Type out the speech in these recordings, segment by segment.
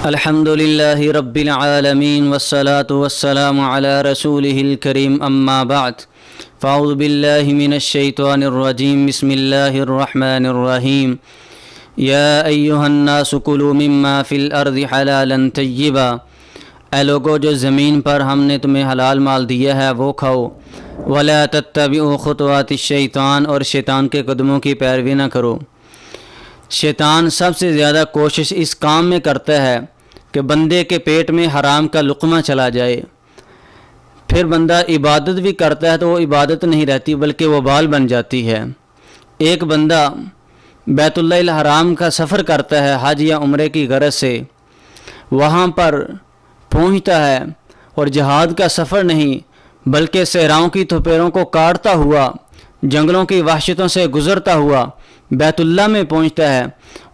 الحمدللہ رب العالمین والصلاة والسلام علی رسولہ الکریم اما بعد فاعوذ باللہ من الشیطان الرجیم بسم اللہ الرحمن الرحیم یا ایہا الناس کلوا مما فی الارض حلالا طیبا، اے لوگو جو زمین پر ہم نے تمہیں حلال مال دیا ہے وہ کھاؤ، ولا تتبعوا خطوات الشیطان، اور شیطان کے قدموں کی پیروی نہ کرو۔ شیطان سب سے زیادہ کوشش اس کام میں کرتا ہے کہ بندے کے پیٹ میں حرام کا لقمہ چلا جائے، پھر بندہ عبادت بھی کرتا ہے تو وہ عبادت نہیں رہتی بلکہ وہ وبال بن جاتی ہے۔ ایک بندہ بیت اللہ الحرام کا سفر کرتا ہے حج یا عمرے کی غرض سے، وہاں پر پہنچتا ہے اور جہاد کا سفر نہیں بلکہ صحراؤں کی تھپیروں کو کاٹتا ہوا، جنگلوں کی وحشتوں سے گزرتا ہوا بیت اللہ میں پہنچتا ہے،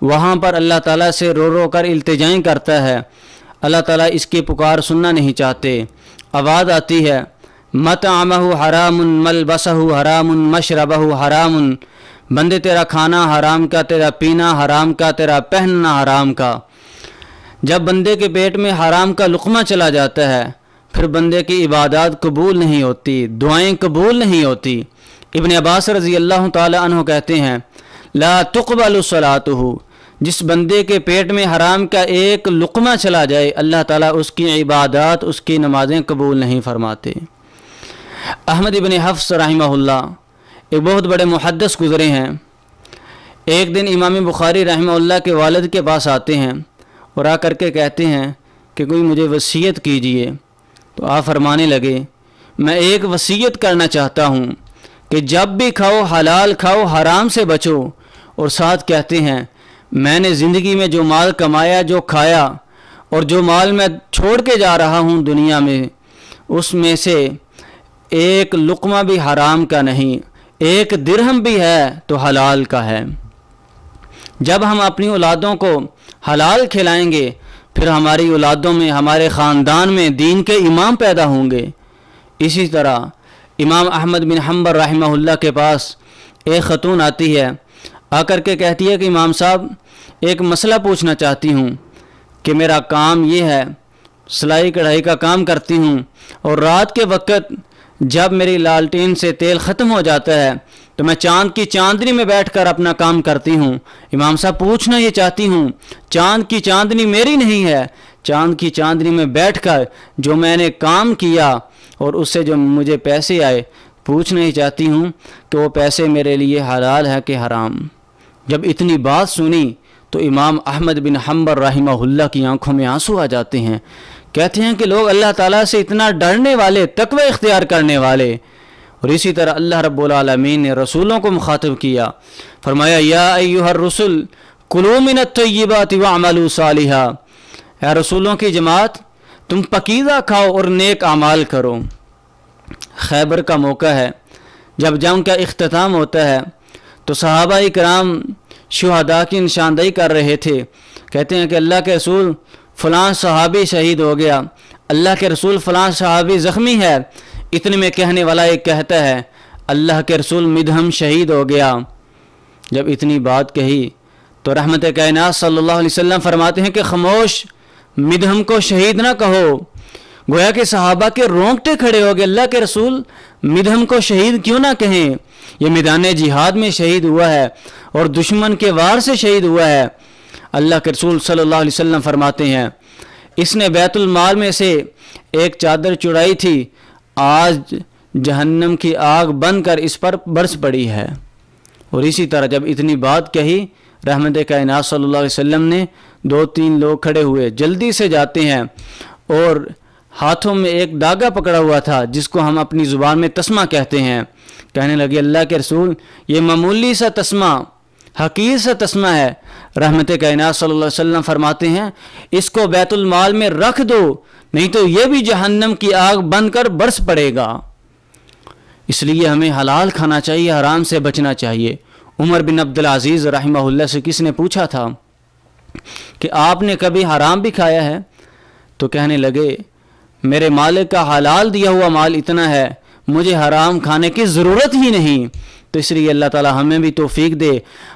وہاں پر اللہ تعالیٰ سے رو رو کر التجائیں کرتا ہے۔ اللہ تعالیٰ اس کی پکار سننا نہیں چاہتے، آواز آتی ہے مطعمہ حرام ملبسہ حرام مشربہ حرام، بندے تیرا کھانا حرام کا، تیرا پینا حرام کا، تیرا پہننا حرام کا۔ جب بندے کے پیٹ میں حرام کا لقمہ چلا جاتا ہے پھر بندے کی عبادات قبول نہیں ہوتی، دعائیں قبول نہیں ہوتی۔ ابن عباس رضی اللہ تعالی عنہ کہتے ہیں لا تقبل صلاتہ، جس بندے کے پیٹ میں حرام کا ایک لقمہ چلا جائے اللہ تعالیٰ اس کی عبادات، اس کی نمازیں قبول نہیں فرماتے۔ احمد ابن حفص رحمہ اللہ ایک بہت بڑے محدث گزرے ہیں، ایک دن امام بخاری رحمہ اللہ کے والد کے پاس آتے ہیں اور آ کر کے کہتے ہیں کہ کوئی مجھے وصیت کیجئے، تو آپ فرمانے لگے میں ایک وصیت کرنا چاہتا ہوں کہ جب بھی کھاؤ حلال کھاؤ، حرام سے بچو، اور ساتھ کہتے ہیں میں نے زندگی میں جو مال کمایا، جو کھایا، اور جو مال میں چھوڑ کے جا رہا ہوں دنیا میں، اس میں سے ایک لقمہ بھی حرام کا نہیں، ایک درہم بھی ہے تو حلال کا ہے۔ جب ہم اپنی اولادوں کو حلال کھلائیں گے پھر ہماری اولادوں میں، ہمارے خاندان میں دین کے امام پیدا ہوں گے۔ اسی طرح امام احمد بن حنبل رحمہ اللہ کے پاس ایک خاتون آتی ہے، آ کر کے کہتی ہے کہ امام صاحب ایک مسئلہ پوچھنا چاہتی ہوں کہ میرا کام یہ ہے، سلائی کڑھائی کا کام کرتی ہوں، اور رات کے وقت جب میری لالٹین سے تیل ختم ہو جاتا ہے تو میں چاند کی چاندنی میں بیٹھ کر اپنا کام کرتی ہوں۔ امام صاحب پوچھنا یہ چاہتی ہوں چاند کی چاندنی میری نہیں ہے، چاند کی چاندنی میں بیٹھ کر جو میں نے کام کیا اور اس سے جو مجھے پیسے آئے، پوچھنا ہی چاہتی ہوں کہ وہ پیسے میرے لیے حلال ہے کہ حرام۔ جب اتنی بات سنی تو امام احمد بن حنبل رحمہ اللہ کی آنکھوں میں آنسو آ جاتے ہیں، کہتے ہیں کہ لوگ اللہ تعالیٰ سے اتنا ڈرنے والے، تقوی اختیار کرنے والے۔ اور اسی طرح اللہ رب العالمین نے رسولوں کو مخاطب کیا، فرمایا یا ایھا الرسل کلوا من الطیبات واعملوا صالحا، اے رسولوں کی جماعت تم پکیزہ کھاؤ اور نیک اعمال کرو۔ خیبر کا موقع ہے، جب جنگ کا اختتام ہوتا ہے تو صحابہ کرام شہداء کی نشاندہی کر رہے تھے، کہتے ہیں کہ اللہ کے رسول فلاں صحابی شہید ہو گیا، اللہ کے رسول فلاں صحابی زخمی ہے۔ اتنے میں کہنے والا ایک کہتا ہے اللہ کے رسول مدھم شہید ہو گیا۔ جب اتنی بات کہی تو رحمت کائنات صلی اللہ علیہ وسلم فرماتے ہیں کہ خاموش، مدھم کو شہید نہ کہو۔ گویا کہ صحابہ کے رونگٹے کھڑے ہو گئے، اللہ کے رسول مدھم کو شہید کیوں نہ کہیں، یہ میدان جہاد میں شہید ہوا ہے اور دشمن کے وار سے شہید ہوا ہے۔ اللہ کے رسول صلی اللہ علیہ وسلم فرماتے ہیں اس نے بیت المال میں سے ایک چادر چڑائی تھی، آج جہنم کی آگ بن کر اس پر برس پڑی ہے۔ اور اسی طرح جب اتنی بات کہی رحمت کائنات صلی اللہ علیہ وسلم نے، دو تین لوگ کھڑے ہوئے، جلدی سے جاتے ہیں اور ہاتھوں میں ایک داغا پکڑا ہوا تھا جس کو ہم اپنی زبان میں تسمہ کہتے ہیں، کہنے لگے اللہ کے رسول یہ معمولی سا تسمہ، حقیر سا تسمہ ہے۔ رحمت کائنات صلی اللہ علیہ وسلم فرماتے ہیں اس کو بیت المال میں رکھ دو نہیں تو یہ بھی جہنم کی آگ بن کر برس پڑے گا۔ اس لیے ہمیں حلال کھانا چاہیے، حرام سے بچنا چاہیے۔ عمر بن عبدالعزیز رحمہ اللہ سے کس نے پوچھا تھا کہ آپ نے کبھی حرام بھی کھایا ہے؟ تو کہنے لگے میرے مالک کا حلال دیا ہوا مال اتنا ہے، مجھے حرام کھانے کی ضرورت ہی نہیں۔ تو اس لیے اللہ تعالی ہمیں بھی توفیق دے،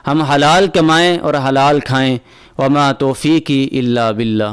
ہم حلال کمائیں اور حلال کھائیں۔ وما توفیقی الا باللہ۔